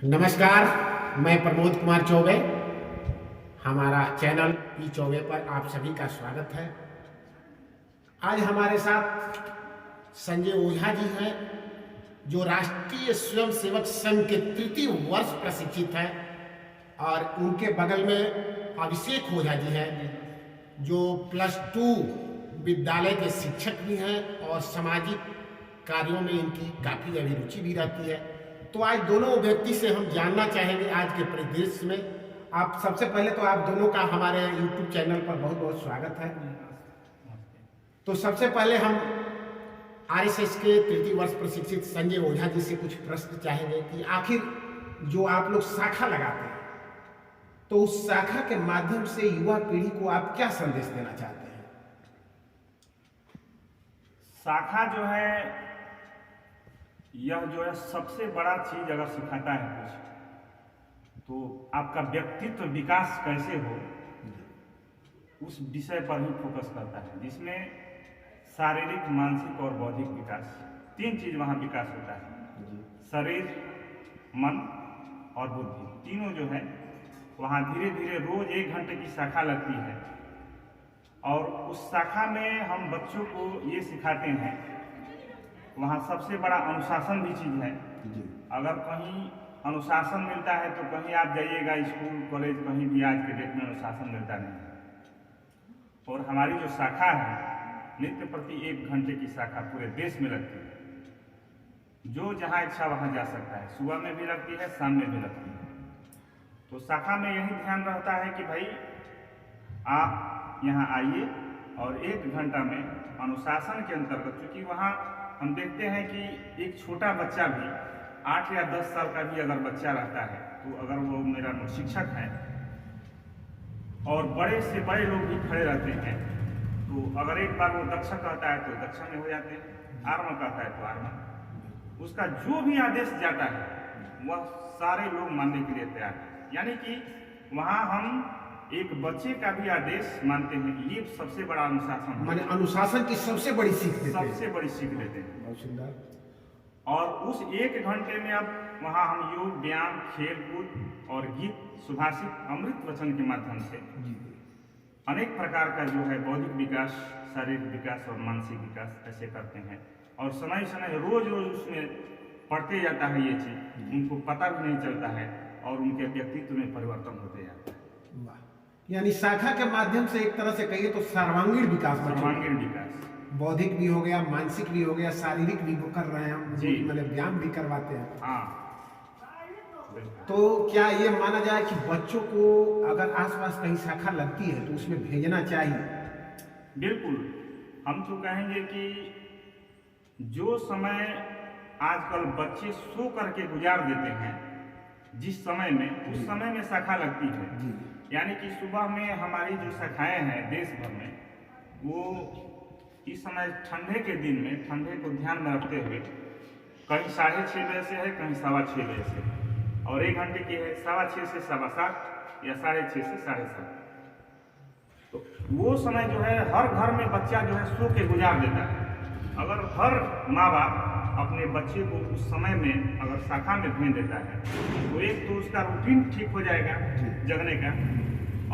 नमस्कार, मैं प्रमोद कुमार चौबे। हमारा चैनल पी चौबे पर आप सभी का स्वागत है। आज हमारे साथ संजय ओझा जी हैं, जो राष्ट्रीय स्वयंसेवक संघ के तृतीय वर्ष प्रशिक्षित हैं, और उनके बगल में अभिषेक ओझा जी हैं, जो +2 विद्यालय के शिक्षक भी हैं और सामाजिक कार्यों में इनकी काफ़ी अभिरुचि भी रहती है। तो आज दोनों व्यक्ति से हम जानना चाहेंगे आज के परिदृश्य में। आप सबसे पहले तो आप दोनों का हमारे YouTube चैनल पर बहुत बहुत स्वागत है। तो सबसे पहले हम RSS के तृतीय वर्ष प्रशिक्षित संजय ओझा जी से कुछ प्रश्न चाहेंगे कि आखिर जो आप लोग शाखा लगाते हैं, तो उस शाखा के माध्यम से युवा पीढ़ी को आप क्या संदेश देना चाहते हैं? शाखा जो है, यह जो है सबसे बड़ा चीज अगर सिखाता है कुछ, तो आपका व्यक्तित्व विकास कैसे हो, उस विषय पर ही फोकस करता है, जिसमें शारीरिक, मानसिक और बौद्धिक विकास, 3 चीज वहाँ विकास होता है। शरीर, मन और बुद्धि, तीनों जो है वहाँ धीरे धीरे रोज 1 घंटे की शाखा लगती है। और उस शाखा में हम बच्चों को ये सिखाते हैं, वहाँ सबसे बड़ा अनुशासन भी चीज़ है। अगर कहीं अनुशासन मिलता है तो कहीं आप जाइएगा स्कूल कॉलेज, कहीं भी आज के डेट में अनुशासन मिलता नहीं है। और हमारी जो शाखा है, नित्य प्रति 1 घंटे की शाखा पूरे देश में लगती है। जो जहाँ इच्छा वहाँ जा सकता है, सुबह में भी लगती है, शाम में भी लगती है। तो शाखा में यही ध्यान रहता है कि भाई आप यहाँ आइए और 1 घंटा में अनुशासन के अंतर्गत, क्योंकि वहाँ हम देखते हैं कि एक छोटा बच्चा भी 8 या 10 साल का भी अगर बच्चा रहता है, तो अगर वो मेरा शिक्षक है और बड़े से बड़े लोग भी खड़े रहते हैं, तो अगर एक बार वो दक्ष कहता है तो दक्ष में हो जाते हैं, आर्म कहता है तो आर्म। उसका जो भी आदेश जाता है वह सारे लोग मानने के लिए तैयार हैं। यानी कि वहाँ हम एक बच्चे का भी आदेश मानते हैं कि ये सबसे बड़ा अनुशासन है। माने अनुशासन की सबसे बड़ी सीख देते हैं। सबसे बड़ी सीख देते हैं। बहुत सुंदर। और उस 1 घंटे में अब वहाँ हम योग, व्यायाम, खेल कूद और गीत, सुभाषित, अमृत वचन के माध्यम से अनेक प्रकार का जो है बौद्धिक विकास, शारीरिक विकास और मानसिक विकास ऐसे करते हैं। और समय समय रोज रोज उसमें पढ़ते जाता है ये चीज, उनको पता भी नहीं चलता है और उनके व्यक्तित्व में परिवर्तन होते जाता है। यानी शाखा के माध्यम से एक तरह से कहिए तो सर्वांगीण विकास, सर्वांगीण विकास, बौद्धिक भी हो गया, मानसिक भी हो गया, शारीरिक भी कर रहे हैं हम, मतलब व्यायाम भी करवाते हैं। हाँ। तो क्या ये माना जाए कि बच्चों को अगर आसपास कहीं शाखा लगती है तो उसमें भेजना चाहिए? बिल्कुल। हम तो कहेंगे कि जो समय आजकल बच्चे सो करके गुजार देते हैं, जिस समय में, उस समय में शाखा लगती है। यानी कि सुबह में हमारी जो शाखाएं हैं देश भर में, वो इस समय ठंडे के दिन में, ठंडे को ध्यान में रखते हुए कहीं 6:30 बजे से है, कहीं 6:15 बजे से, और 1 घंटे की है 6:15 से 7:15 या 6:30 से 7:30। तो वो समय जो है हर घर में बच्चा जो है सो के गुजार देता है। अगर हर माँ बाप अपने बच्चे को उस समय में अगर शाखा में भेज देता है, तो एक तो उसका रूटीन ठीक हो जाएगा जगने का,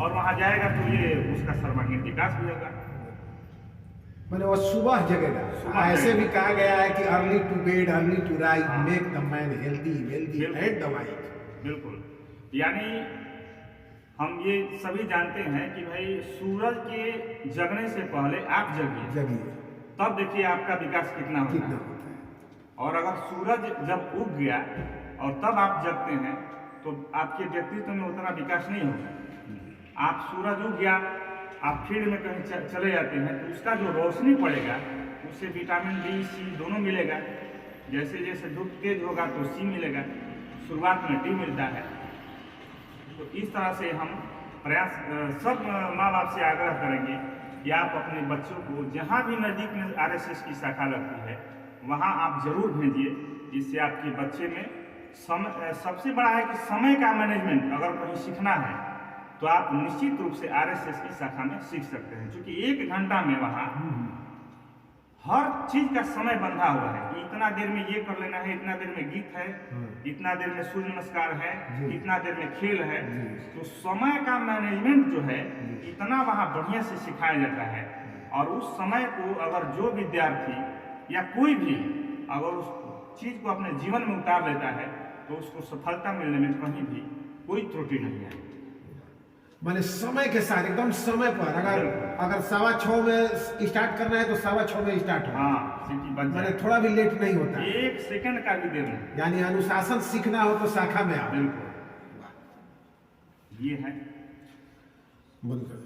और वहाँ जाएगा तो ये उसका सर्वांगीण विकास भी होगा। मैंने वो सुबह जगेगा। ऐसे भी कहा गया है कि early to bed early to rise make the man healthy wealthy and the wife. बिल्कुल। यानी हम ये सभी जानते हैं कि भाई सूरज के जगने से पहले आप जगिए, तब देखिए आपका विकास कितना होता है। और अगर सूरज जब उग गया और तब आप जगते हैं, तो आपके व्यक्तित्व में उतना विकास नहीं होगा। आप सूरज उग गया, आप फील्ड में कहीं चले जाते हैं, तो उसका जो रोशनी पड़ेगा उससे विटामिन डी, सी दोनों मिलेगा। जैसे जैसे धूप तेज होगा तो सी मिलेगा, शुरुआत में डी मिलता है। तो इस तरह से हम प्रयास सब माँ बाप से आग्रह करेंगे कि आप अपने बच्चों को जहाँ भी नज़दीक में RSS की शाखा लगती है वहाँ आप जरूर भेजिए, जिससे आपके बच्चे में समय, सबसे बड़ा है कि समय का मैनेजमेंट अगर कहीं सीखना है तो आप निश्चित रूप से RSS की शाखा में सीख सकते हैं, क्योंकि 1 घंटा में वहाँ हर चीज का समय बंधा हुआ है कि इतना देर में ये कर लेना है, इतना देर में गीत है, इतना देर में सूर्य नमस्कार है, इतना देर में खेल है। तो समय का मैनेजमेंट जो है इतना वहाँ बढ़िया से सिखाया जाता है। और उस समय को अगर जो विद्यार्थी या कोई भी अगर उस चीज को अपने जीवन में उतार लेता है तो उसको सफलता मिलने में कहीं भी कोई त्रुटि नहीं है। माने समय के साथ एकदम समय पर अगर 6:15 में स्टार्ट करना है तो 6:15 में स्टार्ट हो। हाँ, सिटी बन माने जाए, थोड़ा भी लेट नहीं होता, एक सेकंड का भी देर नहीं। यानी अनुशासन सीखना हो तो शाखा में आओ। बिल्कुल, ये है। बिल्कुल।